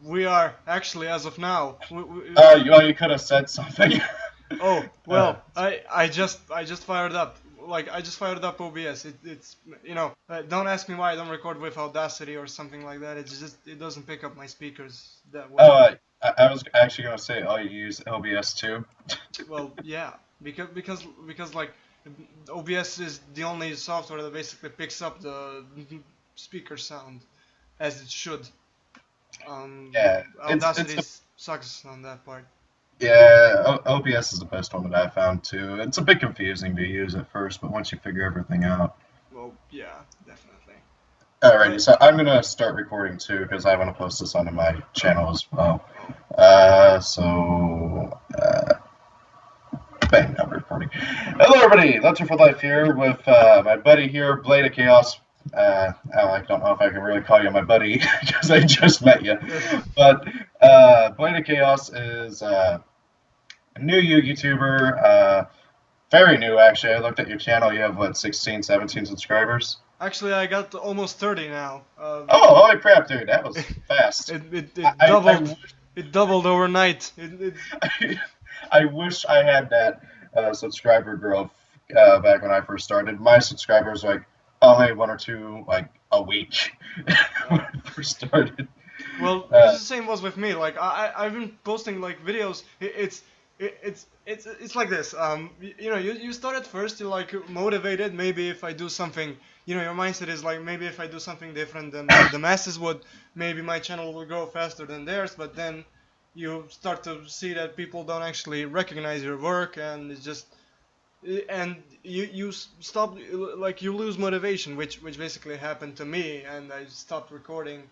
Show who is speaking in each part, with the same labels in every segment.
Speaker 1: we are actually as of now.
Speaker 2: You could have said something.
Speaker 1: Oh well, I just fired up. Like I just fired up OBS. It's don't ask me why I don't record with Audacity or something like that. It's just it doesn't pick up my speakers that well.
Speaker 2: I was actually gonna say, oh, you use LBS too.
Speaker 1: Well, yeah, because like OBS is the only software that basically picks up the speaker sound as it should.
Speaker 2: Yeah,
Speaker 1: Audacity sucks on that part.
Speaker 2: OBS is the best one that I found too. It's a bit confusing to use at first, but once you figure everything out.
Speaker 1: Well, yeah, definitely.
Speaker 2: Alrighty, so I'm gonna start recording too because I want to post this onto my channel as well. Bang, I'm recording. Hello, everybody. LowTier4Life here with my buddy here, Blade of Chaos. I don't know if I can really call you my buddy because I just met you. But Blade of Chaos is a new YouTuber. Very new, actually. I looked at your channel. You have, what, 16, 17 subscribers?
Speaker 1: Actually, I got almost 30 now.
Speaker 2: Oh, holy crap, dude. That was fast.
Speaker 1: It doubled. It doubled overnight.
Speaker 2: I wish I had that subscriber growth back when I first started. My subscribers were like only one or two like a week when I first started.
Speaker 1: Well, the same was with me. Like I've been posting like videos. It's like this. You start at first. You're like motivated. Maybe if I do something, your mindset is like maybe if I do something different than the masses would, maybe my channel will grow faster than theirs. But then you start to see that people don't actually recognize your work, and it's just, and you stop, like you lose motivation, which basically happened to me, and I stopped recording,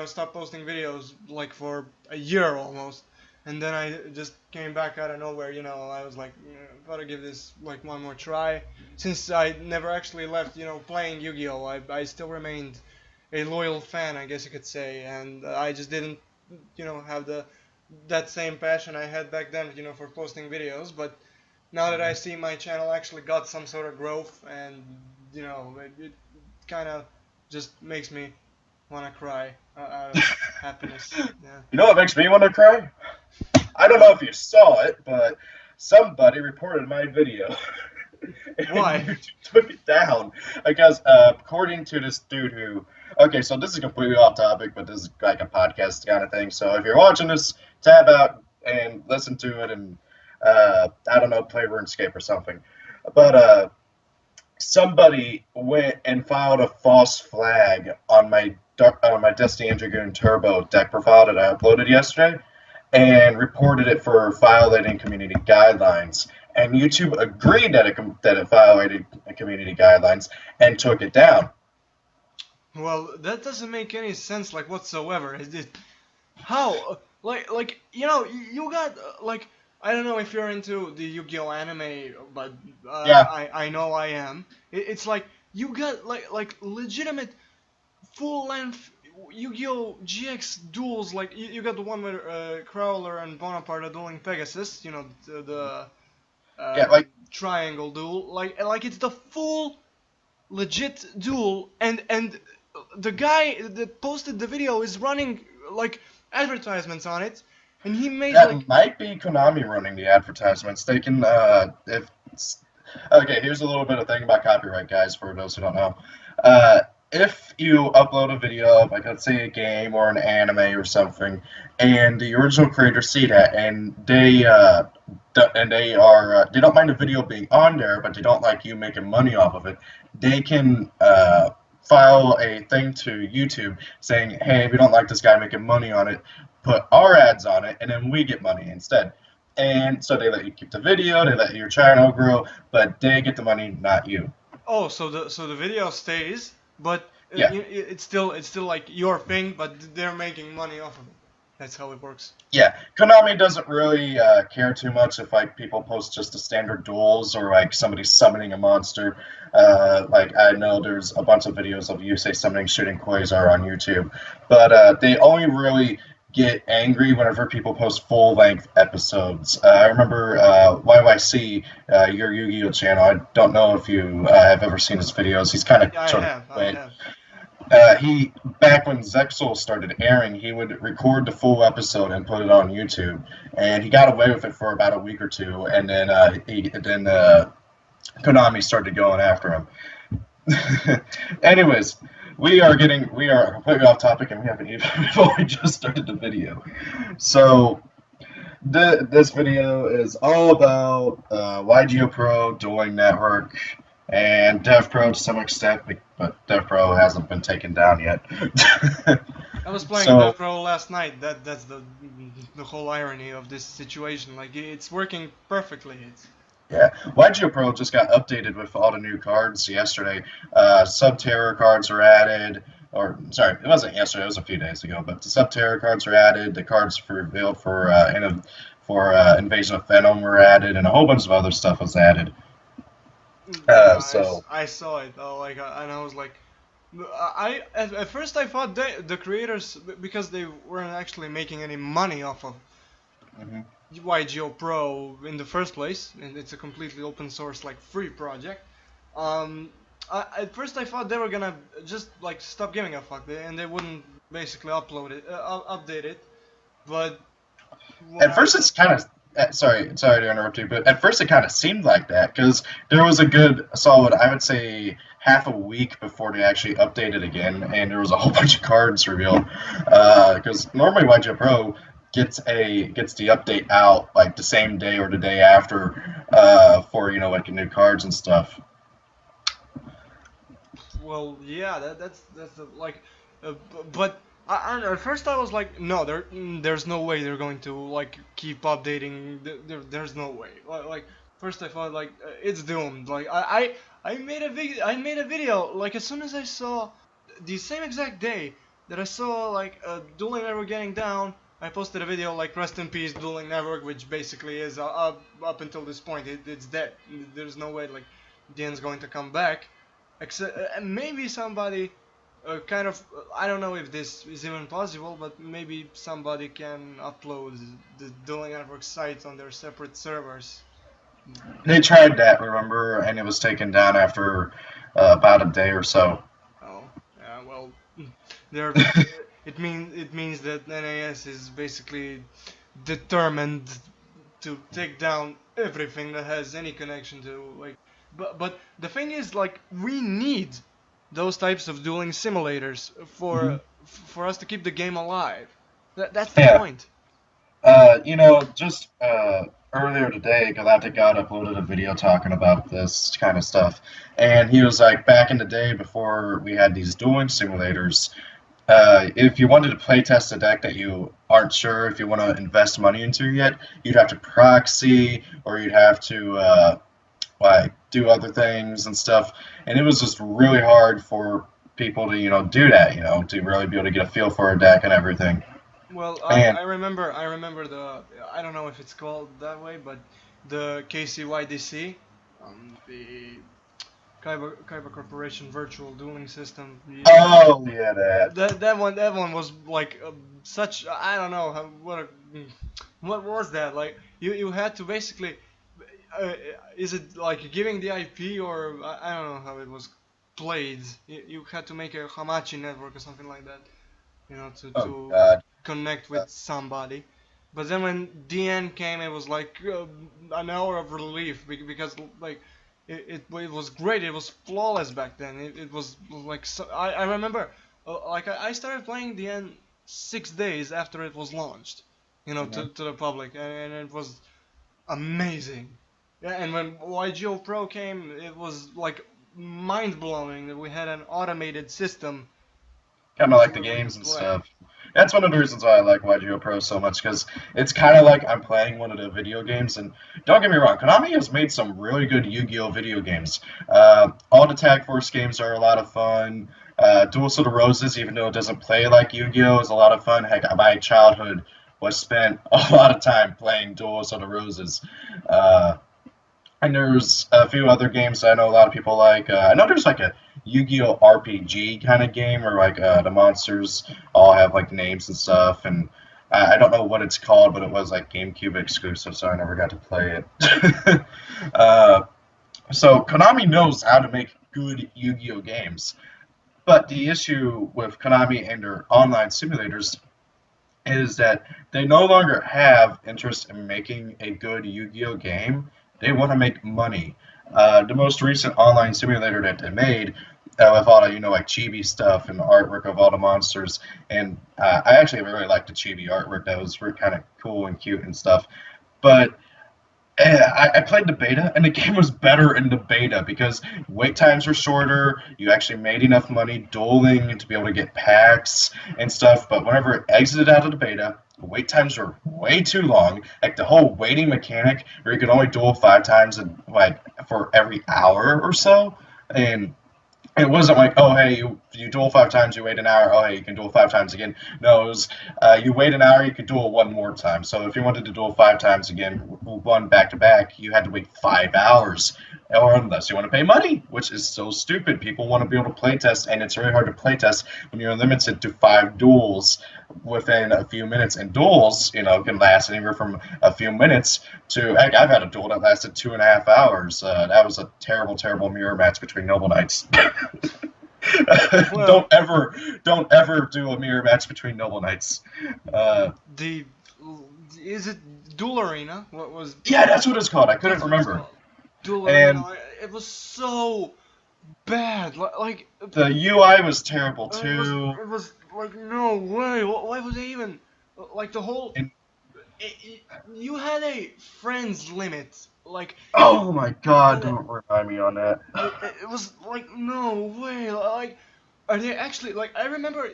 Speaker 1: stopped posting videos like for a year almost, and then I just came back out of nowhere. I was like, gotta give this like one more try. Since I never actually left, playing Yu-Gi-Oh, I still remained a loyal fan, I guess you could say, and I just didn't have that same passion I had back then, for posting videos. But now that I see my channel actually got some sort of growth, and it kind of just makes me want to cry out of happiness. Yeah.
Speaker 2: You know what makes me want to cry? I don't know if you saw it, but somebody reported my video.
Speaker 1: Why?
Speaker 2: YouTube took it down because according to this dude who, okay, so this is completely off topic, but this is like a podcast kind of thing. So if you're watching this, tab out and listen to it, and I don't know, play RuneScape or something. But somebody went and filed a false flag on my Destiny and Dragoon Turbo deck profile that I uploaded yesterday, and reported it for violating community guidelines. And YouTube agreed that it violated community guidelines and took it down.
Speaker 1: Well, that doesn't make any sense, like, whatsoever. How? Like you got like, I don't know if you're into the Yu-Gi-Oh anime, but
Speaker 2: Yeah.
Speaker 1: I know I am. It's like you got like legitimate full-length Yu-Gi-Oh GX duels. Like you got the one where Crowler and Bonaparte are dueling Pegasus. The
Speaker 2: like
Speaker 1: triangle duel. Like it's the full legit duel, and the guy that posted the video is running like advertisements on it, and he made
Speaker 2: that might be Konami running the advertisements. They can okay, here's a little bit of thing about copyright, guys, for those who don't know. If you upload a video of, like, let's say a game or an anime or something, and the original creators see that, and they don't mind the video being on there, but they don't like you making money off of it, they can file a thing to YouTube saying, hey, we don't like this guy making money on it, put our ads on it, and then we get money instead. And so they let you keep the video, they let your channel grow, but they get the money, not you.
Speaker 1: Oh, so the video stays, but
Speaker 2: Yeah.
Speaker 1: it's still like your thing, but they're making money off of it. That's how it works.
Speaker 2: Yeah, Konami doesn't really care too much if like people post just the standard duels or like somebody summoning a monster. Like I know there's a bunch of videos of Yusei summoning shooting Quasar on YouTube, but they only really get angry whenever people post full-length episodes. I remember YYC, your Yu-Gi-Oh channel. I don't know if you have ever seen his videos. He's kind of
Speaker 1: I have.
Speaker 2: He back when Zexal started airing, he would record the full episode and put it on YouTube, and he got away with it for about a week or two, and then Konami started going after him. Anyways, we are completely off topic, and we haven't even we've only just started the video. So this video is all about YGO Pro, Dueling Network, and DevPro to some extent, but DevPro hasn't been taken down yet.
Speaker 1: I was playing
Speaker 2: So-
Speaker 1: DevPro last night. That's the whole irony of this situation. Like it's working perfectly. It's
Speaker 2: Yeah, YGO Pro just got updated with all the new cards yesterday. Sub-Terror cards are added, or sorry, it wasn't yesterday, it was a few days ago, but the Sub-Terror cards are added, the cards for revealed for Invasion of Venom were added, and a whole bunch of other stuff was added. So
Speaker 1: I saw it. And I was like, at first I thought the creators, because they weren't actually making any money off of
Speaker 2: mhm.
Speaker 1: YGO Pro in the first place, and it's a completely open source, like free project. At first I thought they were gonna just like stop giving a fuck, and they wouldn't basically update it. But
Speaker 2: At first it's kind of sorry to interrupt you, but at first it kind of seemed like that because there was a good solid, I would say, half a week before they actually updated again, and there was a whole bunch of cards revealed. Because normally YGO Pro gets the update out like the same day or the day after for like the new cards and stuff.
Speaker 1: Well, yeah, that's like, but at first I was like, no, there's no way they're going to like keep updating. There's no way. Like first I thought like it's doomed. Like I made a video like as soon as I saw the same exact day that I saw like Dueling Network getting down. I posted a video like rest in peace Dueling Network, which basically is up until this point it's dead. There's no way like DN's going to come back. Except maybe somebody kind of I don't know if this is even possible, but maybe somebody can upload the Dueling Network site on their separate servers.
Speaker 2: They tried that, remember, and it was taken down after about a day or so.
Speaker 1: Oh, yeah, well, there. it means that NAS is basically determined to take down everything that has any connection to like. But the thing is, like, we need those types of dueling simulators for us to keep the game alive. That's the
Speaker 2: Yeah.
Speaker 1: point.
Speaker 2: Just earlier today, Galactic God uploaded a video talking about this kind of stuff, and he was like, back in the day before we had these dueling simulators, if you wanted to playtest a deck that you aren't sure if you want to invest money into yet, you'd have to proxy, or you'd have to like do other things and stuff, and it was just really hard for people to do that, to really be able to get a feel for a deck and everything.
Speaker 1: Well,
Speaker 2: And
Speaker 1: I remember the I don't know if it's called that way, but the KCYDC, the Kaiba Corporation Virtual Dueling System.
Speaker 2: oh yeah, that.
Speaker 1: That one was like such I don't know what was that like you had to basically is it like giving the IP or I don't know how it was played. You had to make a Hamachi network or something like that, to
Speaker 2: Oh God.
Speaker 1: connect with somebody. But then when DN came, it was like an hour of relief because like it was great. It was flawless back then. It was like so, I remember like I started playing DN 6 days after it was launched, to the public, and it was amazing. Yeah, and when YGO Pro came, it was like mind blowing that we had an automated system.
Speaker 2: Kind of like the games and stuff. That's one of the reasons why I like YGO Pro so much, because it's kind of like I'm playing one of the video games. And don't get me wrong, Konami has made some really good Yu-Gi-Oh! Video games. All the Tag Force games are a lot of fun. Duels of the Roses, even though it doesn't play like Yu-Gi-Oh!, is a lot of fun. Heck, my childhood was spent a lot of time playing Duels of the Roses. And there's a few other games I know a lot of people like. I know there's like a Yu-Gi-Oh! RPG kind of game where like the monsters all have like names and stuff, and I don't know what it's called, but it was like GameCube exclusive, so I never got to play it. So Konami knows how to make good Yu-Gi-Oh! Games. But the issue with Konami and their online simulators is that they no longer have interest in making a good Yu-Gi-Oh game. They want to make money. The most recent online simulator that they made, with all the like chibi stuff and artwork of all the monsters, and I actually really liked the chibi artwork. That was kind of cool and cute and stuff. But I played the beta, and the game was better in the beta because wait times were shorter. You actually made enough money dueling to be able to get packs and stuff. But whenever it exited out of the beta, the wait times were way too long. Like the whole waiting mechanic, where you could only duel 5 times, like for every hour or so, and it wasn't like, oh, hey, you duel 5 times, you wait an hour, oh, hey, you can duel 5 times again. No, it was you wait an hour, you can duel one more time. So if you wanted to duel 5 times again, one back to back, you had to wait 5 hours, or unless you want to pay money, which is so stupid. People want to be able to playtest, and it's very hard to playtest when you're limited to 5 duels within a few minutes. And duels, can last anywhere from a few minutes to, heck, I've had a duel that lasted 2.5 hours. That was a terrible, terrible mirror match between Noble Knights.
Speaker 1: Well,
Speaker 2: don't ever do a mirror match between Noble Knights.
Speaker 1: the is it Duel Arena? What was?
Speaker 2: Yeah, that's what it's called. I couldn't
Speaker 1: That's what it's
Speaker 2: remember.
Speaker 1: called. Duel
Speaker 2: And
Speaker 1: Arena. It was so bad. Like
Speaker 2: the UI was terrible
Speaker 1: it was.
Speaker 2: too.
Speaker 1: It was like no way. Why would they even like the whole?
Speaker 2: And
Speaker 1: You had a friends limit. Like
Speaker 2: oh my god,
Speaker 1: uh,
Speaker 2: don't remind me on that.
Speaker 1: it was like no way. Like are they actually like? I remember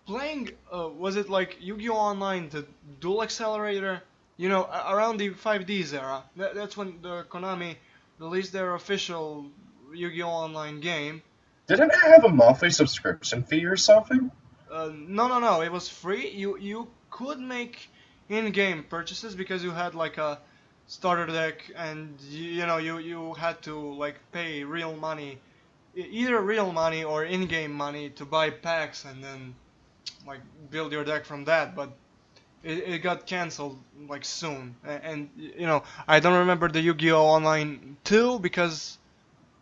Speaker 1: playing. Was it like Yu-Gi-Oh Online, the Dual Accelerator? Around the 5Ds era. That's when the Konami released their official Yu-Gi-Oh Online game.
Speaker 2: Didn't it have a monthly subscription fee or something?
Speaker 1: No. It was free. You could make in-game purchases because you had like a starter deck, and you had to like pay real money, either real money or in-game money to buy packs and then like build your deck from that. But it got cancelled like soon, and I don't remember the Yu-Gi-Oh Online 2 because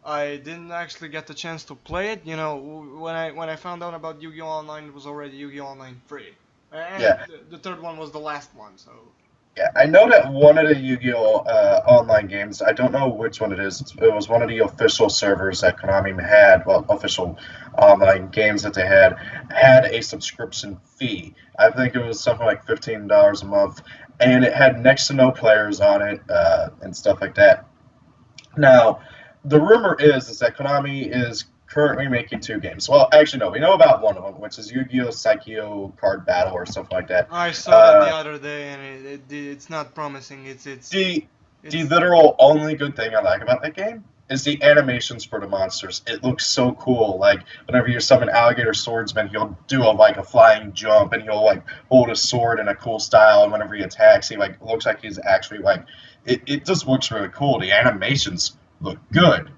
Speaker 1: I didn't actually get the chance to play it. When I found out about Yu-Gi-Oh! Online, it was already Yu-Gi-Oh! Online 3. And
Speaker 2: Yeah.
Speaker 1: the third one was the last one, so.
Speaker 2: Yeah, I know that one of the Yu-Gi-Oh! Online games, I don't know which one it is. It was one of the official servers that Konami had, well, official online games that they had a subscription fee. I think it was something like $15 a month, and it had next to no players on it and stuff like that. Now, the rumor is that Konami is currently making 2 games. Well, actually, no, we know about one of them, which is Yu-Gi-Oh! Psycho Card Battle or something like that.
Speaker 1: I saw that the
Speaker 2: Uh,
Speaker 1: other day, and it's not promising.
Speaker 2: the
Speaker 1: It's
Speaker 2: literal only good thing I like about that game is the animations for the monsters. It looks so cool. Like whenever you summon Alligator Swordsman, he'll do a flying jump, and he'll like hold a sword in a cool style. And whenever he attacks, he like looks like he's actually like it just looks really cool. The animations look good,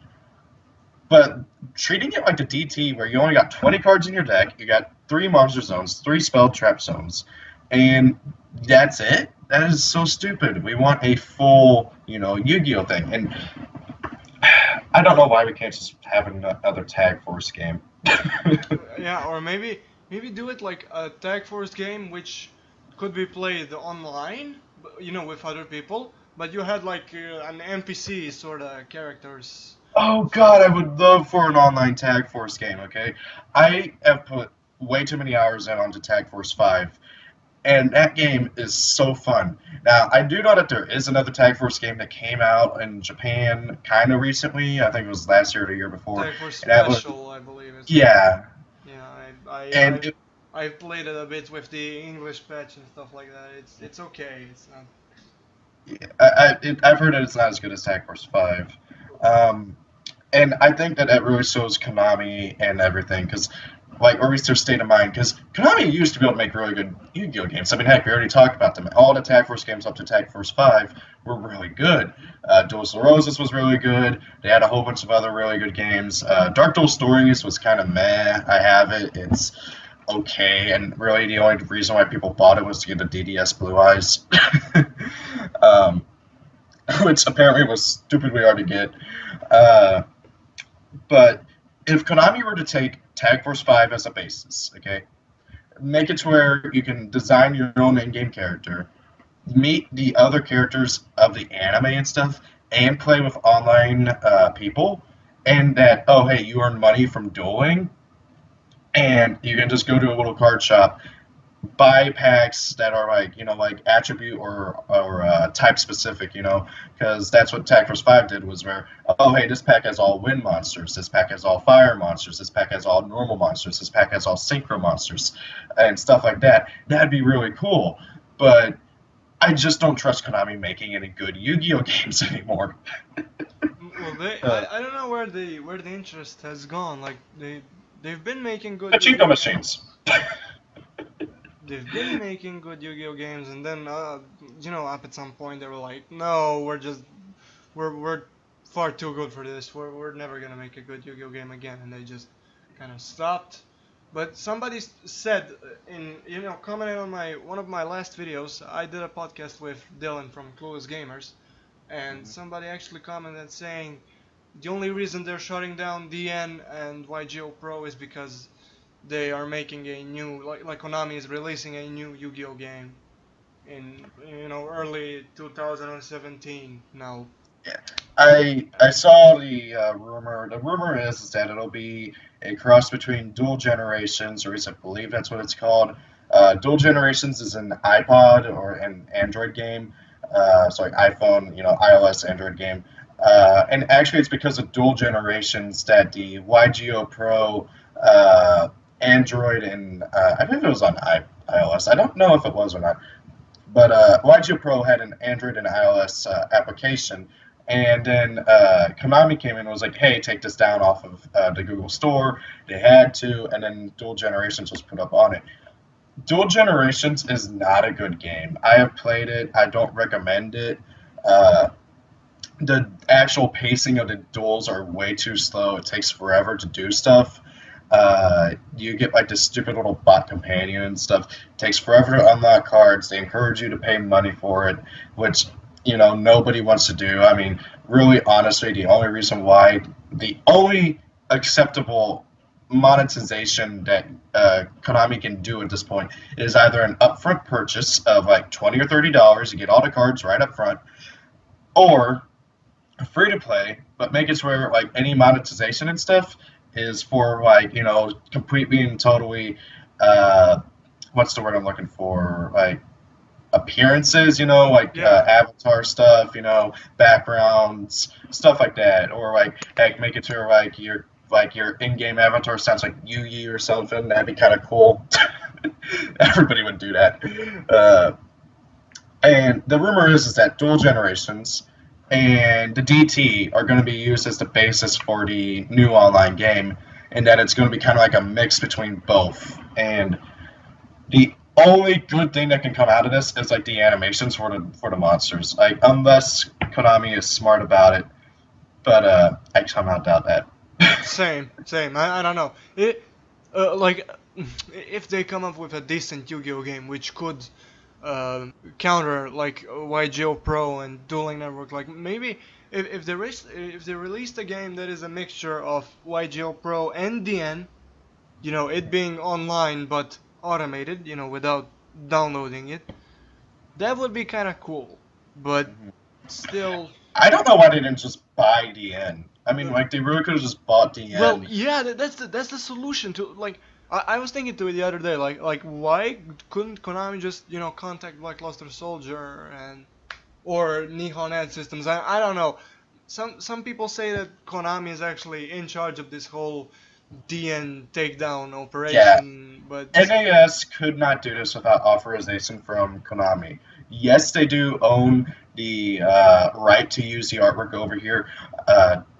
Speaker 2: but treating it like the DT, where you only got 20 cards in your deck, you got 3 monster zones, 3 spell trap zones, and that's it. That is so stupid. We want a full, Yu-Gi-Oh thing, and I don't know why we can't just have another Tag Force game.
Speaker 1: yeah, or maybe do it like a Tag Force game, which could be played online, with other people. But you had like an NPC sort of characters.
Speaker 2: Oh God, I would love for an online Tag Force game. Okay, I have put way too many hours in onto Tag Force 5, and that game is so fun. Now, I do know that there is another Tag Force game that came out in Japan kind of recently. I think it was last year or the year before.
Speaker 1: Tag Force
Speaker 2: And that was,
Speaker 1: Special, I believe it's called.
Speaker 2: yeah,
Speaker 1: Yeah,
Speaker 2: and it,
Speaker 1: I played it a bit with the English patch and stuff like that. It's okay. It's not.
Speaker 2: I've heard that it's not as good as Tag Force 5. Um, and I think that really shows Konami and everything, because, like, or at least their state of mind, because Konami used to be able to make really good Yu-Gi-Oh games. I mean, heck, we already talked about them. All the Tag Force games up to Tag Force 5 were really good. Duels of the Roses was really good. They had a whole bunch of other really good games. Dark Duel Stories was kind of meh. I have it. It's okay, and really the only reason why people bought it was to get the DDS Blue Eyes. um, which apparently was stupidly hard to get. Uh, but if Konami were to take Tag Force 5 as a basis, okay? Make it to where you can design your own in-game character, meet the other characters of the anime and stuff, and play with online people, and that, oh, hey, you earn money from dueling, and you can just go to a little card shop, buy packs that are like, like attribute or type specific, because that's what Tag Force 5 did, was where, oh, hey, this pack has all wind monsters, this pack has all fire monsters, this pack has all normal monsters, this pack has all synchro monsters, and stuff like that. That'd be really cool, but I just don't trust Konami making any good Yu-Gi-Oh games anymore.
Speaker 1: Well, I don't know where the interest has gone. Like they've been making good
Speaker 2: Pachinko machines.
Speaker 1: They've been making good Yu-Gi-Oh games, and then up at some point they were like, no, we're far too good for this. We're never gonna make a good Yu-Gi-Oh game again, and they just kind of stopped. But somebody said in commenting on one of my last videos, I did a podcast with Dylan from Clueless Gamers, and somebody actually commented saying the only reason they're shutting down DN and YGO Pro is because they are making a new, like Konami is releasing a new Yu-Gi-Oh game in early 2017 now.
Speaker 2: Yeah. I saw the rumor. The rumor is that it'll be a cross between Dual Generations, or at least I believe that's what it's called. Dual Generations is an iPod or an Android game, so like iPhone, iOS, Android game. And actually, it's because of Dual Generations that the YGO Pro Android and I believe it was on iOS. I don't know if it was or not, but YGO Pro had an Android and iOS application. And then Konami came in and was like, hey, take this down off of the Google Store. They had to, and then Dual Generations was put up on it. Dual Generations is not a good game. I have played it. I don't recommend it. The actual pacing of the duels are way too slow. It takes forever to do stuff. You get like this stupid little bot companion and stuff. It takes forever to unlock cards. They encourage you to pay money for it, which nobody wants to do. I mean, really, honestly, the only acceptable monetization that Konami can do at this point is either an upfront purchase of like $20 or $30, you get all the cards right up front, or free to play, but make it where like any monetization and stuff is for like completely and totally what's the word I'm looking for, like appearances, avatar stuff, backgrounds, stuff like that, or like heck, make it to where your in-game avatar sounds like Yu-Gi or something. That'd be kind of cool. Everybody would do that. And the rumor is that Dual Generations and the DT are going to be used as the basis for the new online game, and that it's going to be kind of like a mix between both. And the only good thing that can come out of this is like the animations for the monsters, like unless Konami is smart about it. But I somehow doubt that.
Speaker 1: Same. I don't know. If they come up with a decent Yu-Gi-Oh game which could counter like YGO Pro and Dueling Network, like maybe if they released a game that is a mixture of YGO Pro and DN, it being online but automated, without downloading it, that would be kind of cool. But still,
Speaker 2: I don't know why they didn't just buy DN. I mean, like they really could have just bought DN.
Speaker 1: Well, yeah, that's the solution to like. I was thinking to it the other day, like why couldn't Konami just contact Blackluster Soldier or Nihon Ad Systems? I don't know. Some people say that Konami is actually in charge of this whole DN takedown operation, but
Speaker 2: NAS could not do this without authorization from Konami. Yes, they do own the right to use the artwork over here,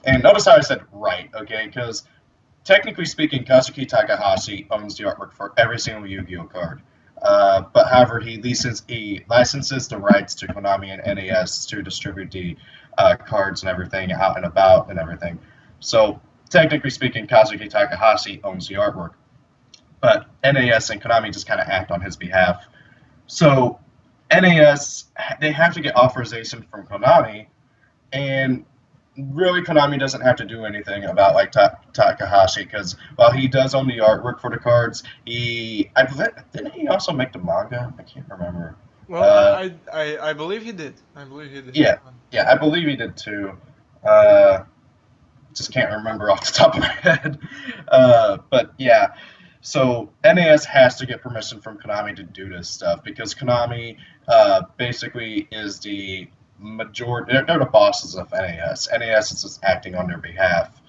Speaker 2: and notice how I said right, okay? Because technically speaking, Kazuki Takahashi owns the artwork for every single Yu-Gi-Oh card. But however, he licenses the rights to Konami and NAS to distribute the cards and everything out and about and everything. So technically speaking, Kazuki Takahashi owns the artwork, but NAS and Konami just kind of act on his behalf. So NAS, they have to get authorization from Konami, and really Konami doesn't have to do anything about like Takahashi because while he does own the artwork for the cards, I believe didn't he also make the manga? I can't remember.
Speaker 1: Well,
Speaker 2: Uh,
Speaker 1: I believe he did. I believe he did.
Speaker 2: yeah, yeah, I believe he did too. Uh, just can't remember off the top of my head. But yeah, so NAS has to get permission from Konami to do this stuff because Konami basically is the majority. They're the bosses of NAS. NAS is just acting on their behalf.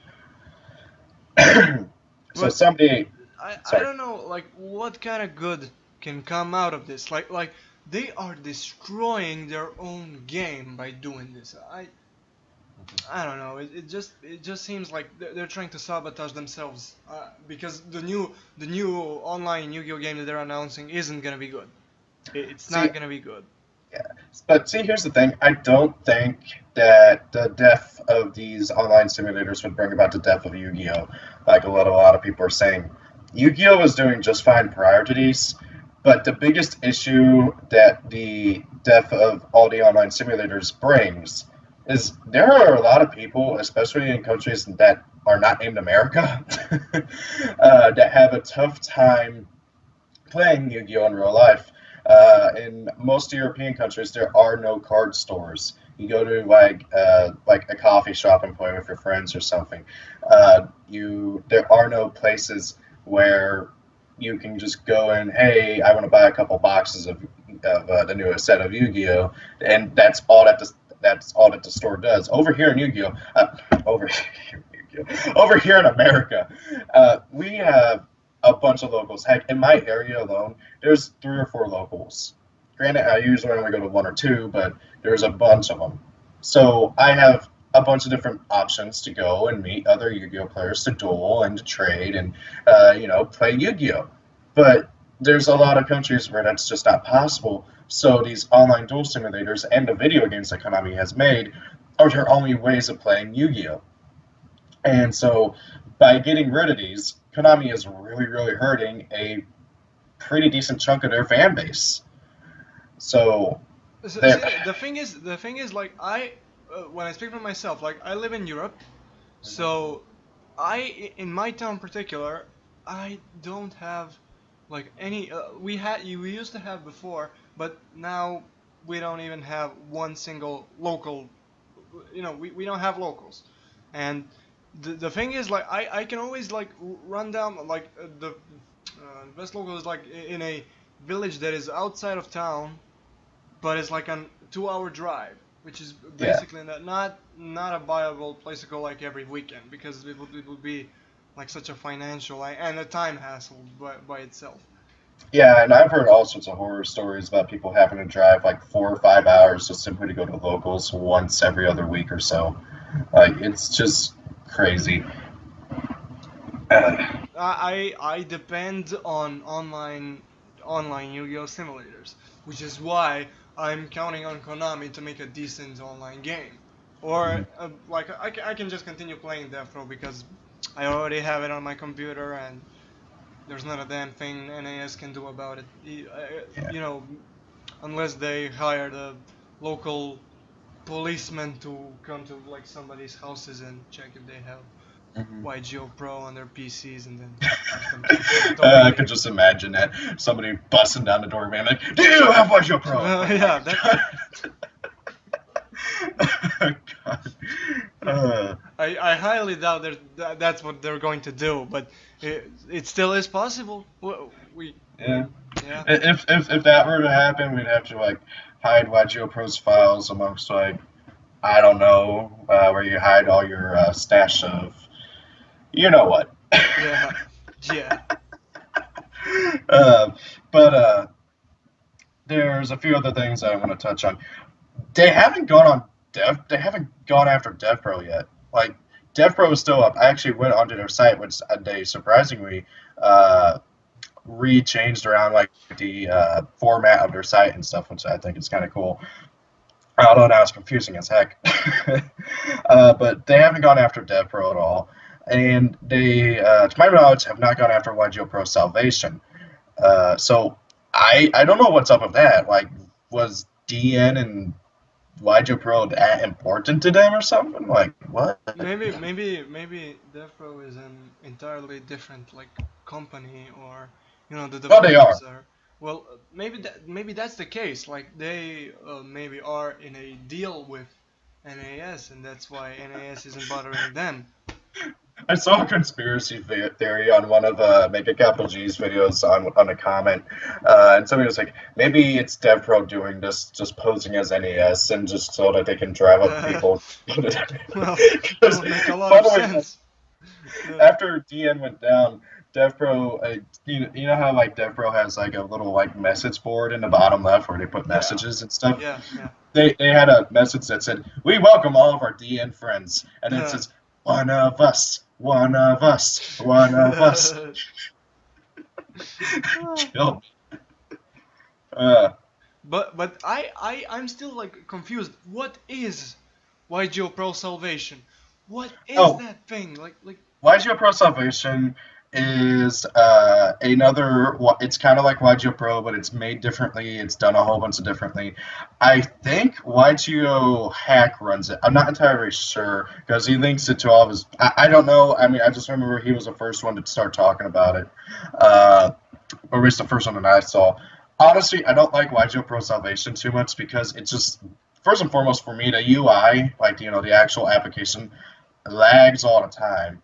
Speaker 2: So
Speaker 1: But
Speaker 2: someday,
Speaker 1: I
Speaker 2: sorry.
Speaker 1: don't know like what kind of good can come out of this. Like they are destroying their own game by doing this. I don't know. It just seems like they're trying to sabotage themselves because the new online Yu-Gi-Oh game that they're announcing isn't gonna be good. It's
Speaker 2: See,
Speaker 1: not gonna be good.
Speaker 2: yeah. But see, here's the thing. I don't think that the death of these online simulators would bring about the death of Yu-Gi-Oh! Like a lot of people are saying. Yu-Gi-Oh! Was doing just fine prior to these, but the biggest issue that the death of all the online simulators brings is there are a lot of people, especially in countries that are not named America, that have a tough time playing Yu-Gi-Oh! In real life. In most European countries, there are no card stores. You go to like a coffee shop and play with your friends or something. There are no places where you can just go and hey, I want to buy a couple boxes of the newest set of Yu-Gi-Oh! And that's all that the store does. Over here in Yu-Gi-Oh! Over here in Yu-Gi-Oh! Over here in America, we have a bunch of locals. Heck, in my area alone, there's 3 or 4 locals. Granted, I usually only go to 1 or 2, but there's a bunch of them. So I have a bunch of different options to go and meet other Yu-Gi-Oh players to duel and to trade and play Yu-Gi-Oh. But there's a lot of countries where that's just not possible. So these online duel simulators and the video games that Konami has made are their only ways of playing Yu-Gi-Oh. And so by getting rid of these, Konami is really, really hurting a pretty decent chunk of their fan base. So
Speaker 1: See,
Speaker 2: that.
Speaker 1: the thing is, like when I speak for myself, like I live in Europe, so in my town in particular, I don't have like any. We used to have before, but now we don't even have one single local. We don't have locals, and the thing is, like I can always like run down like the best local is like in a village that is outside of town, but it's like a 2-hour drive, which is
Speaker 2: Yeah.
Speaker 1: basically not a viable place to go like every weekend because it would be like such a financial and a time hassle by itself.
Speaker 2: Yeah, and I've heard all sorts of horror stories about people having to drive like 4 or 5 hours just simply to go to locals once every other week or so. Like it's just crazy. Uh,
Speaker 1: I depend on online Yu-Gi-Oh simulators, which is why I'm counting on Konami to make a decent online game. Or like I can just continue playing Death Row because I already have it on my computer and there's not a damn thing NAS can do about it.
Speaker 2: yeah.
Speaker 1: Unless they hire the local policemen to come to like somebody's houses and check if they have
Speaker 2: Mhm.
Speaker 1: YGO Pro on their PCs and then ask them to
Speaker 2: I
Speaker 1: donate
Speaker 2: could
Speaker 1: it.
Speaker 2: just imagine that somebody busting down the door, man, like, "Do you have Watch Your Pro?" Oh my
Speaker 1: Yeah, that
Speaker 2: god. God. Uh,
Speaker 1: I highly doubt that's what they're going to do, but it still is possible. We
Speaker 2: yeah.
Speaker 1: yeah.
Speaker 2: If that were to happen, we'd have to like hide YGO Pro's files amongst like I don't know where you hide all your stash of you know what.
Speaker 1: Yeah, yeah.
Speaker 2: uh, but there's a few other things that I want to touch on. They haven't gone on Dev. They haven't gone after DevPro yet. Like DevPro is still up. I actually went onto their site, which they surprisingly uh, re-changed around like the format of their site and stuff, which I think is kind of cool. Although now it's confusing as heck. But they haven't gone after DevPro at all, and they, to my knowledge, have not gone after YGO Pro Salvation. So I don't know what's up with that. Like, was DN and YJ Pro that important to them or something? Like what?
Speaker 1: Maybe DevPro is an entirely different like company, or the
Speaker 2: Oh, they are.
Speaker 1: developers are. Well, maybe that's the case. Like they maybe are in a deal with NAS, and that's why NAS isn't bothering them.
Speaker 2: I saw a conspiracy theory on one of Make a Capital G's videos on a comment, and somebody was like, maybe it's DevPro doing this, just posing as NES, and just so that they can drive up
Speaker 1: Uh,
Speaker 2: people.
Speaker 1: well, that
Speaker 2: Because,
Speaker 1: would make a lot
Speaker 2: by
Speaker 1: of
Speaker 2: the way,
Speaker 1: sense. Uh,
Speaker 2: after DN went down, DevPro, you know how like DevPro has like a little like message board in the bottom left where they put
Speaker 1: yeah,
Speaker 2: messages and stuff.
Speaker 1: yeah.
Speaker 2: They had a message that said, "We welcome all of our DN friends," and then it says, "One of us, one of us, one of us." Chill. Uh,
Speaker 1: but I'm still like confused. What is YGO Pro Salvation? What is
Speaker 2: oh,
Speaker 1: that thing? Like
Speaker 2: YGO Pro Salvation is another. It's kind of like YGO Pro, but it's made differently. It's done a whole bunch of differently. I think YGO Hack runs it. I'm not entirely sure because he links it to all of his. I don't know. I mean, I just remember he was the first one to start talking about it. Or at least the first one that I saw. Honestly, I don't like YGO Pro Salvation too much because it's just first and foremost for me the UI, like the actual application, lags all the time.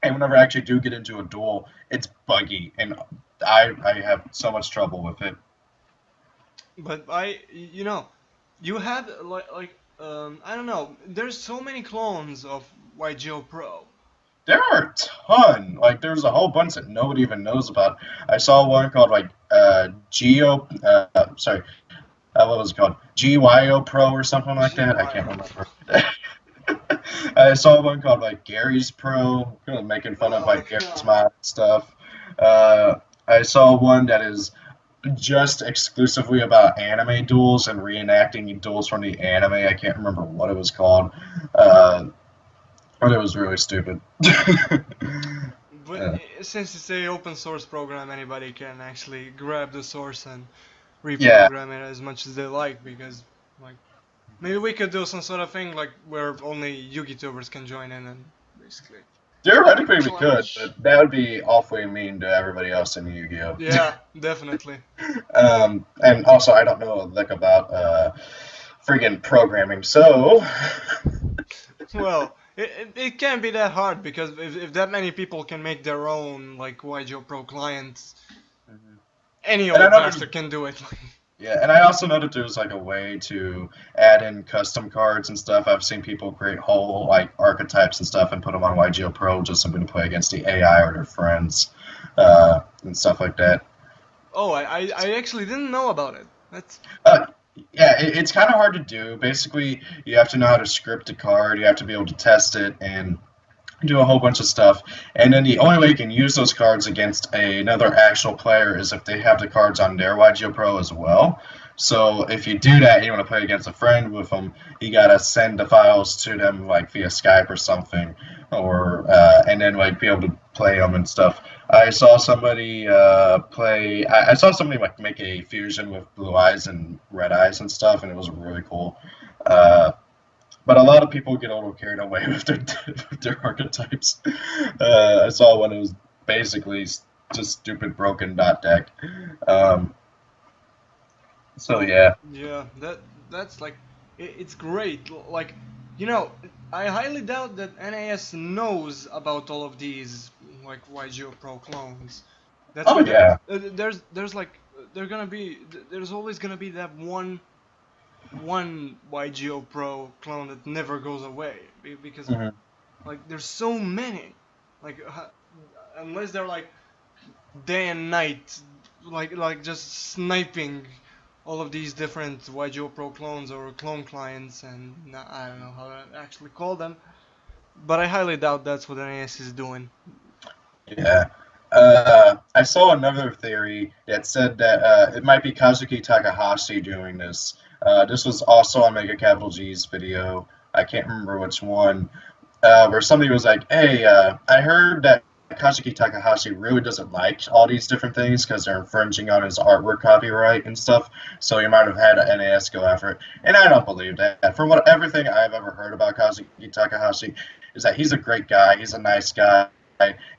Speaker 2: And whenever I actually do get into a duel, it's buggy, and I have so much trouble with it.
Speaker 1: but you had I don't know. There's so many clones of YGO Pro.
Speaker 2: There are a ton. Like there's a whole bunch that nobody even knows about. I saw one called like Geo. Sorry, what was it called? GYO Pro or something like that. I can't
Speaker 1: GYO.
Speaker 2: remember. I saw one called like Gary's Pro, kind of making fun of
Speaker 1: Oh
Speaker 2: like Gary's
Speaker 1: god.
Speaker 2: mod stuff. Uh, I saw one that is just exclusively about anime duels and reenacting duels from the anime. I can't remember what it was called, uh, but it was really stupid.
Speaker 1: But since it's a open source program, anybody can actually grab the source and
Speaker 2: Yeah,
Speaker 1: reprogram it as much as they like, because like maybe we could do some sort of thing like where only Yugi tubers can join in and basically
Speaker 2: theoretically we could,
Speaker 1: clash.
Speaker 2: but that would be awfully mean to everybody else in Yu-Gi-Oh.
Speaker 1: Yeah, definitely.
Speaker 2: And also, I don't know a lick about friggin' programming, so
Speaker 1: Well, it can't be that hard, because if that many people can make their own like YGO Pro clients, any
Speaker 2: and I
Speaker 1: old
Speaker 2: know there's
Speaker 1: bastard can do it.
Speaker 2: yeah, and I also know that there's like a way to add in custom cards and stuff. I've seen people create whole like archetypes and stuff and put them on YGO Pro just simply to play against the AI or their friends and stuff like that.
Speaker 1: Oh, I actually didn't know about it. That's
Speaker 2: Uh, yeah, it's kind of hard to do. Basically, you have to know how to script a card. You have to be able to test it and do a whole bunch of stuff. And then the only way you can use those cards against another actual player is if they have the cards on their YGO Pro as well. So if you do that, you want to play against a friend with them, you gotta send the files to them like via Skype or something, or and then like be able to play them and stuff. I saw somebody play. I saw somebody like make a fusion with blue eyes and red eyes and stuff, and it was really cool. Uh, but a lot of people get a little carried away with their archetypes. I saw one that was basically just stupid broken dot deck. Um, so
Speaker 1: oh
Speaker 2: yeah,
Speaker 1: yeah, that's like it's great. Like I highly doubt that NAS knows about all of these like YGO Pro clones. That's
Speaker 2: oh
Speaker 1: why
Speaker 2: yeah,
Speaker 1: there's like there's always gonna be that one YGO Pro clone that never goes away, because
Speaker 2: hmm
Speaker 1: like there's so many, like unless they're like day and night, like just sniping all of these different YGO Pro clones or clone clients, and I don't know how to actually call them, but I highly doubt that's what NAS is doing.
Speaker 2: yeah. I saw another theory that said that it might be Kazuki Takahashi doing this. This was also on Mega Capital G's video. I can't remember which one. Where somebody was like, "Hey, I heard that Kazuki Takahashi really doesn't like all these different things because they're infringing on his artwork copyright and stuff. So he might have had an NAS go after it, and I don't believe that. From what everything I've ever heard about Kazuki Takahashi is that he's a great guy, he's a nice guy,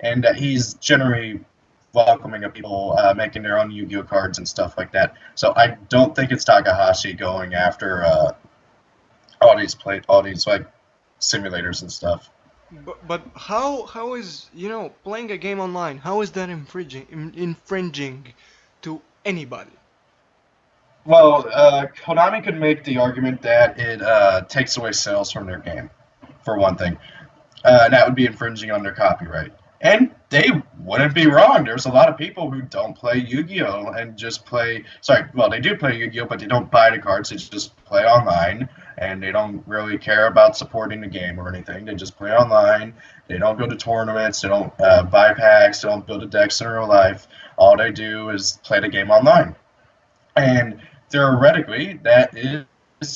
Speaker 2: and that he's generally welcoming of people making their own Yu-Gi-Oh cards and stuff like that. So I don't think it's Takahashi going after all these like simulators and stuff.
Speaker 1: But how is, playing a game online? How is that infringing to anybody?
Speaker 2: Well, Konami could make the argument that it takes away sales from their game, for one thing. And that would be infringing on their copyright. And they wouldn't be wrong. There's a lot of people who don't play Yu-Gi-Oh! And just play. Sorry, well, they do play Yu-Gi-Oh!, but they don't buy the cards. They just play online, and they don't really care about supporting the game or anything. They just play online. They don't go to tournaments. They don't buy packs. They don't build a decks in real life. All they do is play the game online. And theoretically, that is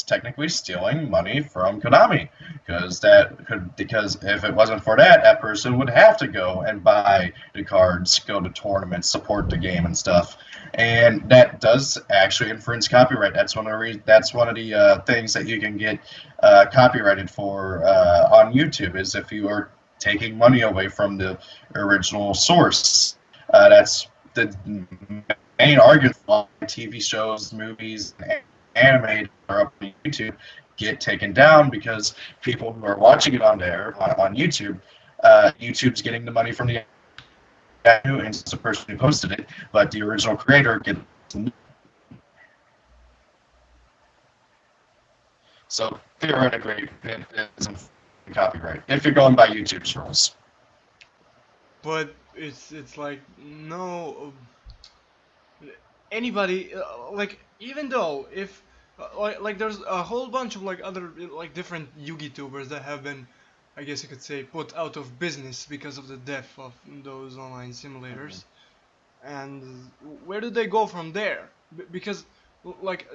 Speaker 2: technically stealing money from Konami, because if it wasn't for that, that person would have to go and buy the cards, go to tournaments, support the game and stuff, and that does actually infringe copyright. That's one of the things that you can get copyrighted for on YouTube, is if you are taking money away from the original source. That's the main argument for TV shows, movies, and anime are up on YouTube get taken down because people who are watching it on YouTube, YouTube's getting the money from the and it's the person who posted it, but the original creator gets. So theoretically, it isn't copyright if you're going by YouTube's rules.
Speaker 1: But it's like, no, anybody, like, even though if like there's a whole bunch of like other like different Yugi tubers that have been, I guess you could say, put out of business because of the death of those online simulators. And where do they go from there? Because like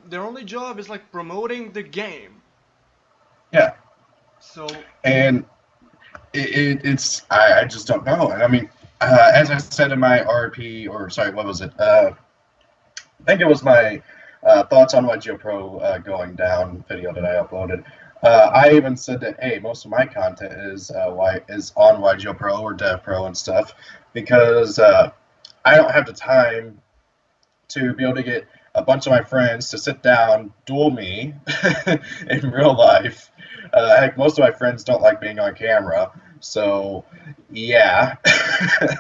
Speaker 1: their only job is like promoting the game.
Speaker 2: Yeah.
Speaker 1: So
Speaker 2: And it's I just don't know. And I mean, as I said in my RP, or sorry, what was it? I think it was my thoughts on YGO Pro going down video that I uploaded. I even said that, hey, most of my content is on YGO Pro or Dev Pro and stuff, because I don't have the time to be able to get a bunch of my friends to sit down, duel me in real life. Heck, most of my friends don't like being on camera, so yeah,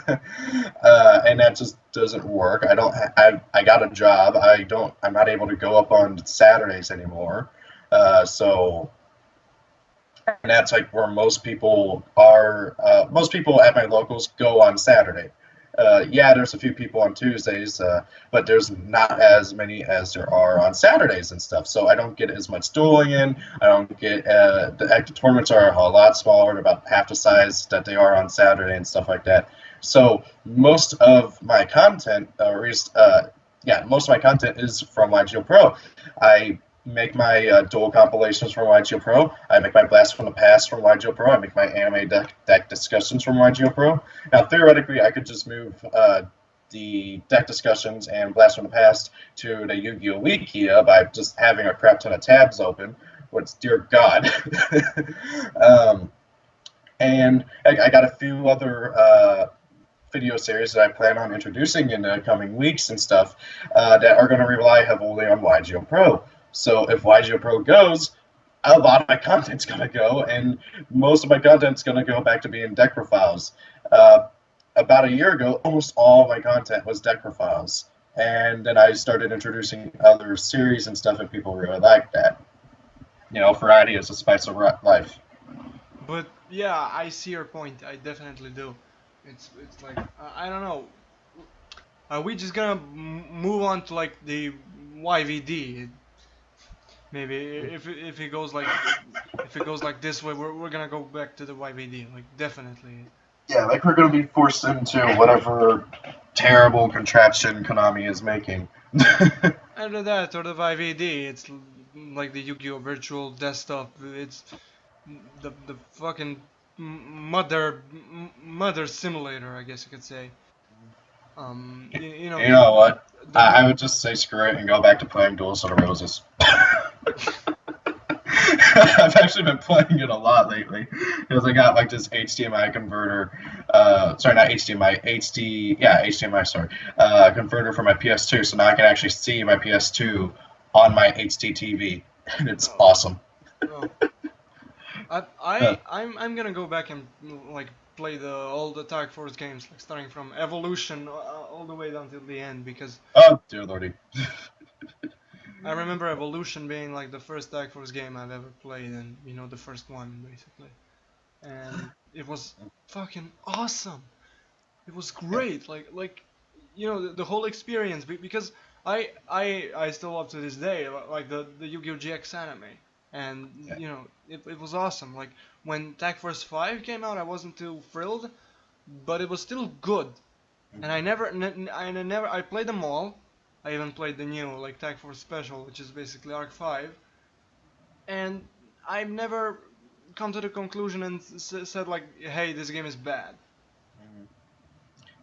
Speaker 2: and that just doesn't work. I got a job. I'm not able to go up on Saturdays anymore. So, and that's like where most people are. Most people at my locals go on Saturday. Yeah, there's a few people on Tuesdays, but there's not as many as there are on Saturdays and stuff. So I don't get as much dueling in. I don't get the active tournaments are a lot smaller, they're about half the size that they are on Saturday and stuff like that. So most of my content, most of my content is from YGO Pro. I make my dual compilations from YGO Pro. I make my Blast from the Past from YGO Pro. I make my anime deck discussions from YGO Pro. Now, theoretically, I could just move the deck discussions and Blast from the Past to the Yu-Gi-Oh! Wikia by just having a crap ton of tabs open, which, dear God. And I got a few other video series that I plan on introducing in the coming weeks and stuff that are going to rely heavily on YGO Pro. So if YGO Pro goes, a lot of my content's going to go, and most of my content's going to go back to being deck profiles. About a year ago, almost all of my content was deck profiles. And then I started introducing other series and stuff, and people really liked that. You know, variety is the spice of life.
Speaker 1: But yeah, I see your point. I definitely do. It's like, I don't know. Are we just gonna move on to like the YVD? Maybe if it goes like this way, we're gonna go back to the YVD. Like, definitely.
Speaker 2: Yeah, like we're gonna be forced into whatever terrible contraption Konami is making.
Speaker 1: Either that or the YVD. It's like the Yu-Gi-Oh! Virtual Desktop. It's the fucking mother simulator, I guess you could say. You know
Speaker 2: You know what?
Speaker 1: the
Speaker 2: I would just say screw it and go back to playing Duels of the Roses. I've actually been playing it a lot lately because I got like this HDMI converter. Sorry, not HDMI, HDMI. Sorry, converter for my PS2, so now I can actually see my PS2 on my HD TV, and it's
Speaker 1: oh,
Speaker 2: awesome.
Speaker 1: oh.
Speaker 2: Uh,
Speaker 1: I'm gonna go back and like play all the Tag Force games, like starting from Evolution all the way down till the end, because
Speaker 2: oh dear lordy.
Speaker 1: I remember Evolution being like the first Tag Force game I've ever played, and you know, the first one basically, and it was fucking awesome. It was great, like you know, the whole experience, because I still up to this day like the Yu-Gi-Oh! GX anime, and
Speaker 2: Yeah.
Speaker 1: you know, it was awesome. Like when Tag Force 5 came out, I wasn't too thrilled, but it was still good. And I played them all. I even played the new like Tag Force Special, which is basically Arc 5, and I've never come to the conclusion and said like, hey, this game is bad.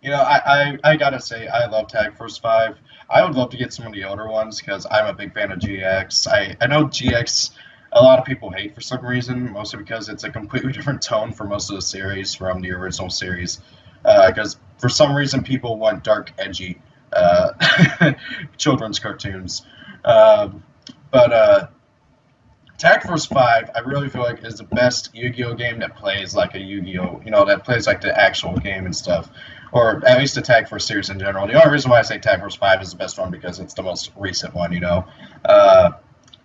Speaker 2: You know, I gotta say, I love Tag Force 5. I would love to get some of the older ones because I'm a big fan of GX. I know GX, a lot of people hate for some reason, mostly because it's a completely different tone for most of the series from the original series. Because for some reason, people want dark, edgy children's cartoons. Um, but Tag Force 5, I really feel like is the best Yu-Gi-Oh game that plays like a Yu-Gi-Oh, that plays like the actual game and stuff, or at least the Tag Force series in general. The only reason why I say Tag Force 5 is the best one because it's the most recent one, uh,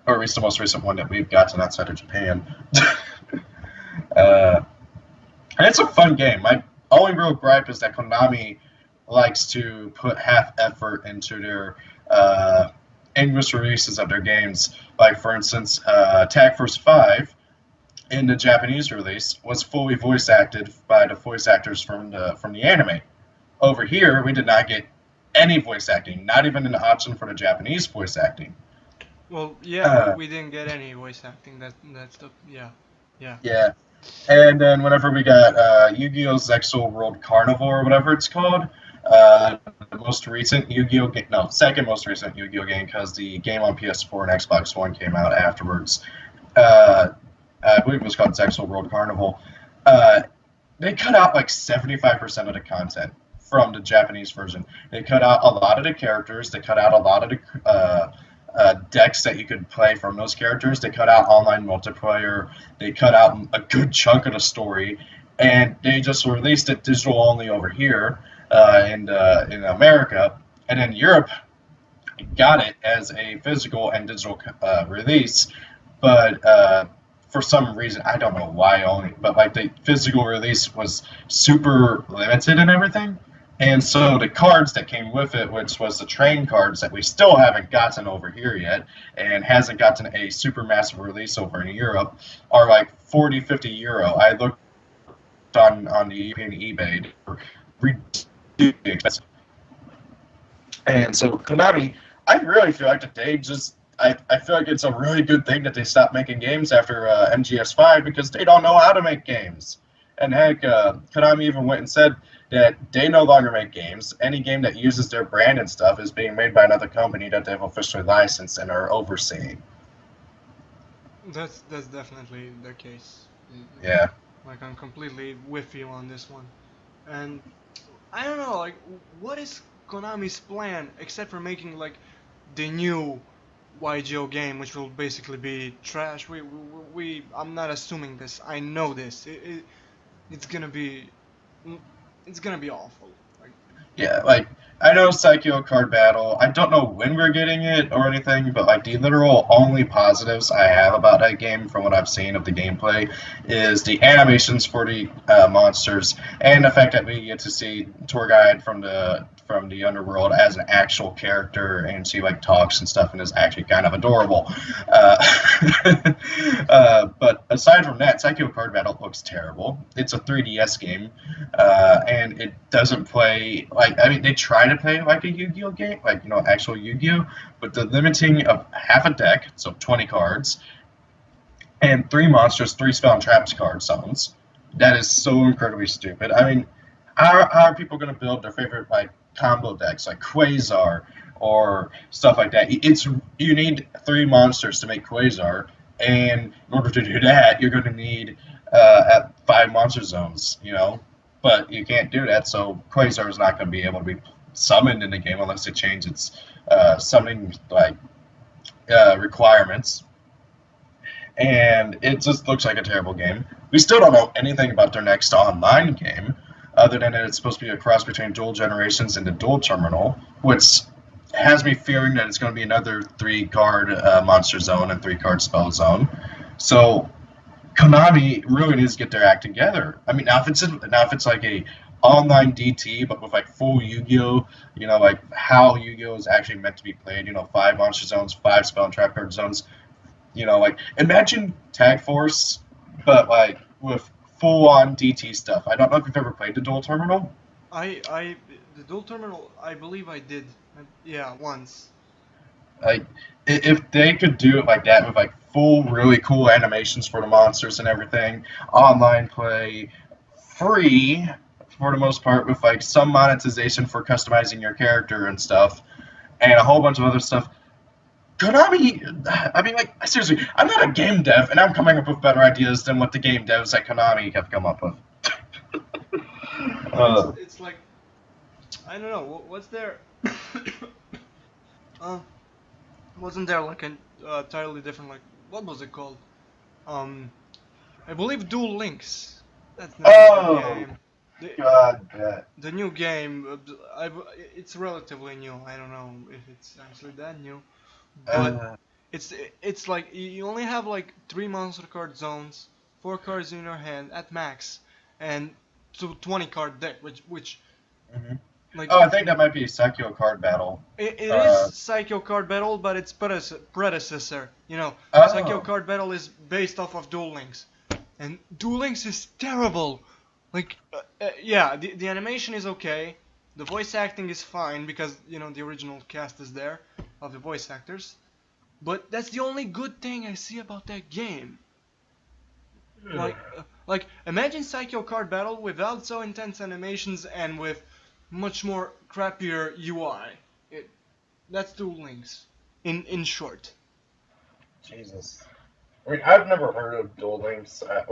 Speaker 2: or at least the most recent one that we've gotten outside of Japan. uh, and it's a fun game. My only real gripe is that Konami likes to put half effort into their English releases of their games. Like, for instance, Tag Force 5 in the Japanese release was fully voice acted by the voice actors from the anime. Over here, we did not get any voice acting, not even an option for the Japanese voice acting.
Speaker 1: Well, yeah,
Speaker 2: Uh,
Speaker 1: we didn't get any voice acting. That's the yeah, yeah.
Speaker 2: yeah, and then whenever we got Yu-Gi-Oh! Zexal World Carnivore or whatever it's called, the most recent Yu-Gi-Oh! Game, no, second most recent Yu-Gi-Oh! Game because the game on PS4 and Xbox One came out afterwards. Uh, I believe it was called Zexal World Carnival. Uh, they cut out like 75% of the content from the Japanese version. They cut out a lot of the characters. They cut out a lot of the decks that you could play from those characters. They cut out online multiplayer. They cut out a good chunk of the story, and they just released it digital only over here in America, and then Europe got it as a physical and digital release, but for some reason I don't know why only, but like the physical release was super limited and everything, and so the cards that came with it, which was the train cards that we still haven't gotten over here yet, and hasn't gotten a super massive release over in Europe, are like 40-50 euro. I looked on the European eBay, they're ridiculously expensive. And so Konami, I really feel like that they just, I feel like it's a really good thing that they stopped making games after MGS5 because they don't know how to make games. And heck, Konami even went and said that they no longer make games. Any game that uses their brand and stuff is being made by another company that they've officially licensed and are overseeing.
Speaker 1: That's definitely the case.
Speaker 2: Yeah.
Speaker 1: Like I'm completely with you on this one, and I don't know, like what is Konami's plan except for making like the new YGO game, which will basically be trash. I'm not assuming this. I know this. It's gonna be mm, it's gonna be awful. Like
Speaker 2: Yeah, like I know Psycho Card Battle. I don't know when we're getting it or anything, but like the literal only positives I have about that game from what I've seen of the gameplay is the animations for the monsters and the fact that we get to see tour guide from the underworld as an actual character and she like talks and stuff and is actually kind of adorable. But aside from that, Psycho Card Battle looks terrible. It's a 3DS game, and it doesn't play like, I mean, they try to play like a Yu-Gi-Oh game, like actual Yu-Gi-Oh, but the limiting of half a deck, so 20 cards, and three monsters, three spell and traps card summons, That is so incredibly stupid. I mean, how are people going to build their favorite like combo decks like Quasar or stuff like that? It's you need three monsters to make Quasar, and in order to do that, you're going to need at five monster zones. But you can't do that, so Quasar is not going to be able to be summoned in the game unless they change its summoning requirements. And it just looks like a terrible game. We still don't know anything about their next online game, other than that it's supposed to be a cross between Dual Generations and the Dual Terminal, which has me fearing that it's going to be another three-card Monster Zone and three-card Spell Zone. So Konami really needs to get their act together. I mean, now if it's like a online DT, but with like full Yu-Gi-Oh, like how Yu-Gi-Oh is actually meant to be played. Five Monster Zones, five Spell and Trap Card Zones. Like imagine Tag Force, but like with full-on DT stuff. I don't know if you've ever played the Dual Terminal.
Speaker 1: The Dual Terminal, I believe I did. Yeah, once.
Speaker 2: Like if they could do it like that with like full, really cool animations for the monsters and everything, online play, free for the most part, with like some monetization for customizing your character and stuff, and a whole bunch of other stuff. Konami, I mean, like, seriously, I'm not a game dev, and I'm coming up with better ideas than what the game devs at Konami have come up with.
Speaker 1: It's like, I don't know, what's there? Wasn't there like an entirely different, like, what was it called? I believe Duel Links. That's the name of the game. The new game, it's relatively new. I don't know if it's actually that new. But it's like you only have like 3 monster card zones, 4 cards in your hand at max, and 20 card deck, which like.
Speaker 2: I think that might be Psycho Card Battle.
Speaker 1: It is Psycho Card Battle, but it's predecessor. Psycho Card Battle is based off of Duel Links, and Duel Links is terrible. Like, yeah, the animation is okay, the voice acting is fine because the original cast is there of the voice actors, but that's the only good thing I see about that game. Like imagine Psycho Card Battle without so intense animations and with much more crappier UI. That's Duel Links, in short.
Speaker 2: Jesus. I mean, I've never heard of Duel Links. I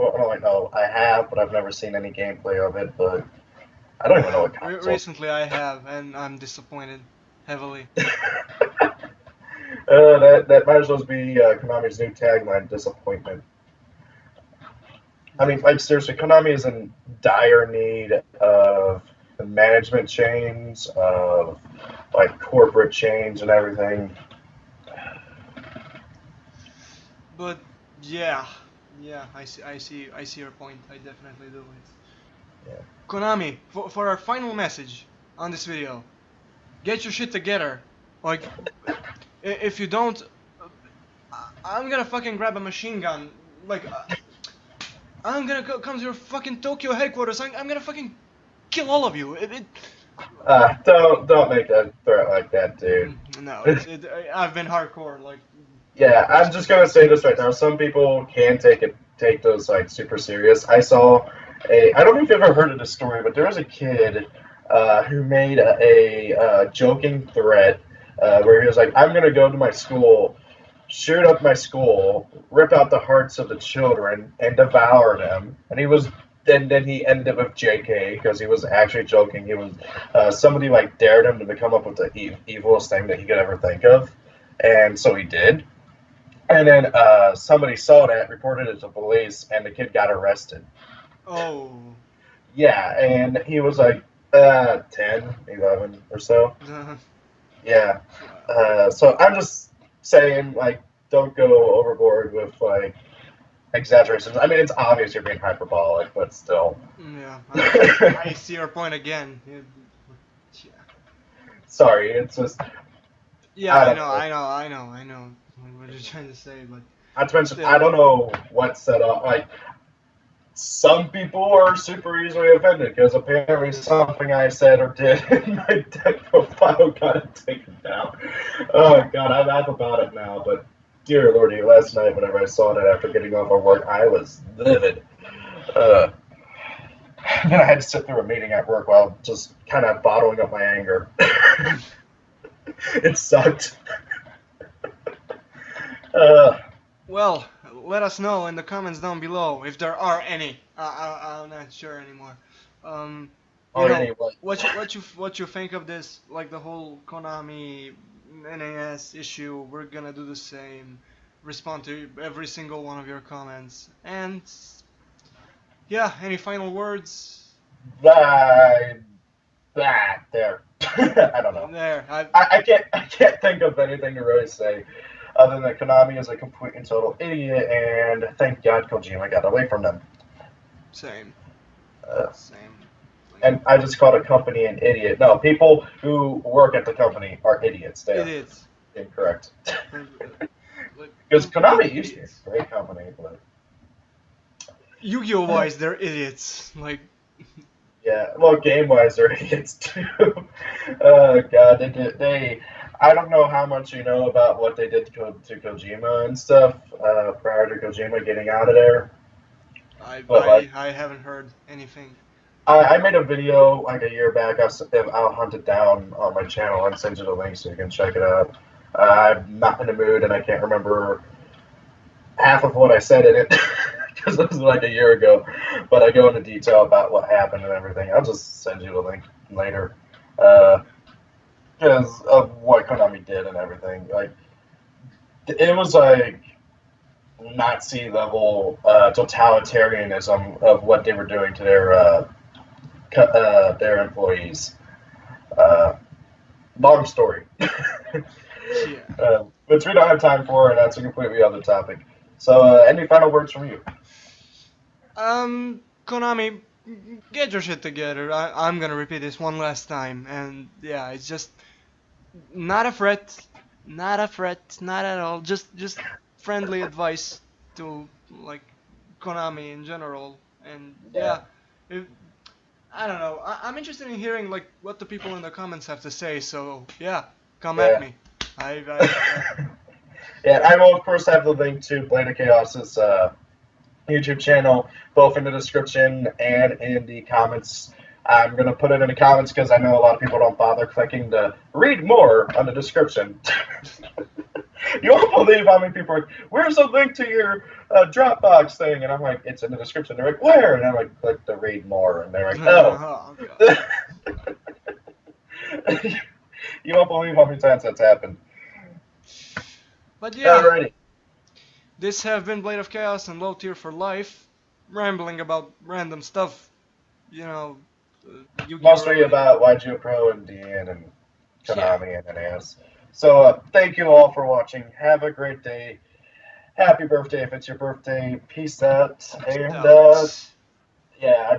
Speaker 2: have, but I've never seen any gameplay of it, but I don't even know what console.
Speaker 1: Recently I have, and I'm disappointed heavily.
Speaker 2: That might as well be Konami's new tagline, disappointment. I mean, like, seriously, Konami is in dire need of management change, of, like, corporate change and everything.
Speaker 1: But, yeah, I see your point. I definitely do it.
Speaker 2: Yeah.
Speaker 1: Konami, for our final message on this video, get your shit together. Like, if you don't, I'm gonna fucking grab a machine gun. Like, I'm gonna come to your fucking Tokyo headquarters. I'm gonna fucking kill all of you.
Speaker 2: Don't make that threat like that, dude.
Speaker 1: No, I've been hardcore. Like.
Speaker 2: Yeah, I'm just gonna say this right now. Some people can take those like super serious. I saw I don't know if you've ever heard of this story, but there was a kid who made a joking threat where he was like, "I'm gonna go to my school, shoot up my school, rip out the hearts of the children, and devour them." And then he ended it with JK because he was actually joking. He was somebody like dared him to come up with the evilest thing that he could ever think of, and so he did. And then somebody saw that, reported it to police, and the kid got arrested.
Speaker 1: Oh.
Speaker 2: Yeah, and he was like 10, 11 or so. Yeah. So I'm just saying, like, don't go overboard with, like, exaggerations. I mean, it's obvious you're being hyperbolic, but still.
Speaker 1: Yeah. I see your point again. Yeah.
Speaker 2: Sorry, it's just...
Speaker 1: Yeah, I know. What you're trying to say, but...
Speaker 2: Not to mention, I don't know what set up, like... Some people are super easily offended because apparently something I said or did in my deck profile got taken down. Oh god, I laugh about it now, but dear lordy, last night whenever I saw that after getting off of work, I was livid. And then I had to sit through a meeting at work while just kind of bottling up my anger. It sucked. Uh,
Speaker 1: Well, let us know in the comments down below if there are any. I'm not sure anymore. You know
Speaker 2: anyway,
Speaker 1: what you think of this? Like the whole Konami NAS issue. We're gonna do the same. Respond to every single one of your comments. And yeah, any final words?
Speaker 2: that there. I don't know.
Speaker 1: There.
Speaker 2: I can't think of anything to really say other than Konami is a complete and total idiot, and thank God Kojima got away from them.
Speaker 1: Same.
Speaker 2: Uh,
Speaker 1: Same.
Speaker 2: and I just called a company an idiot. No, people who work at the company are idiots. They're
Speaker 1: Idiots.
Speaker 2: incorrect.
Speaker 1: Like,
Speaker 2: Because Konami
Speaker 1: complete
Speaker 2: used to be
Speaker 1: idiots.
Speaker 2: a great company, but
Speaker 1: Yu-Gi-Oh! Wise, they're idiots. Like,
Speaker 2: yeah, well, game-wise, they're idiots too. Oh God, I don't know how much you know about what they did to Kojima and stuff prior to Kojima getting out of there, but like.
Speaker 1: I haven't heard anything.
Speaker 2: I made a video like a year back. I'll hunt it down on my channel and send you the link so you can check it out. I'm not in the mood and I can't remember half of what I said in it because it was like a year ago. But I go into detail about what happened and everything. I'll just send you the link later because of what Konami did and everything. Like it was like Nazi level totalitarianism of what they were doing to their employees. Uh, Long story.
Speaker 1: Yeah.
Speaker 2: Which we don't have time for, and that's a completely other topic. So, any final words from you?
Speaker 1: Konami, get your shit together. I'm gonna repeat this one last time, and yeah, it's just not a threat, not a threat, not at all. Just friendly advice to like Konami in general, and
Speaker 2: Yeah.
Speaker 1: yeah, if, I don't know. I'm interested in hearing like what the people in the comments have to say. So yeah, come at
Speaker 2: Yeah.
Speaker 1: me. Yeah.
Speaker 2: Yeah, I will, of course, have the link to Blade of Chaos's YouTube channel, both in the description and in the comments. I'm going to put it in the comments because I know a lot of people don't bother clicking to read more on the description. You won't believe how many people are like, where's the link to your Dropbox thing? And I'm like, it's in the description. They're like, where? And I'm like, click to read more. And they're like, oh. You won't believe how many times that's happened.
Speaker 1: But yeah,
Speaker 2: Alrighty.
Speaker 1: this have been Blade of Chaos and LowTier4Life, rambling about random stuff, you know, Yu-Gi-Oh!
Speaker 2: Mostly about YGO Pro and DN and
Speaker 1: Yeah.
Speaker 2: Konami and NAS. So thank you all for watching. Have a great day. Happy birthday if it's your birthday. Peace out. And yeah, I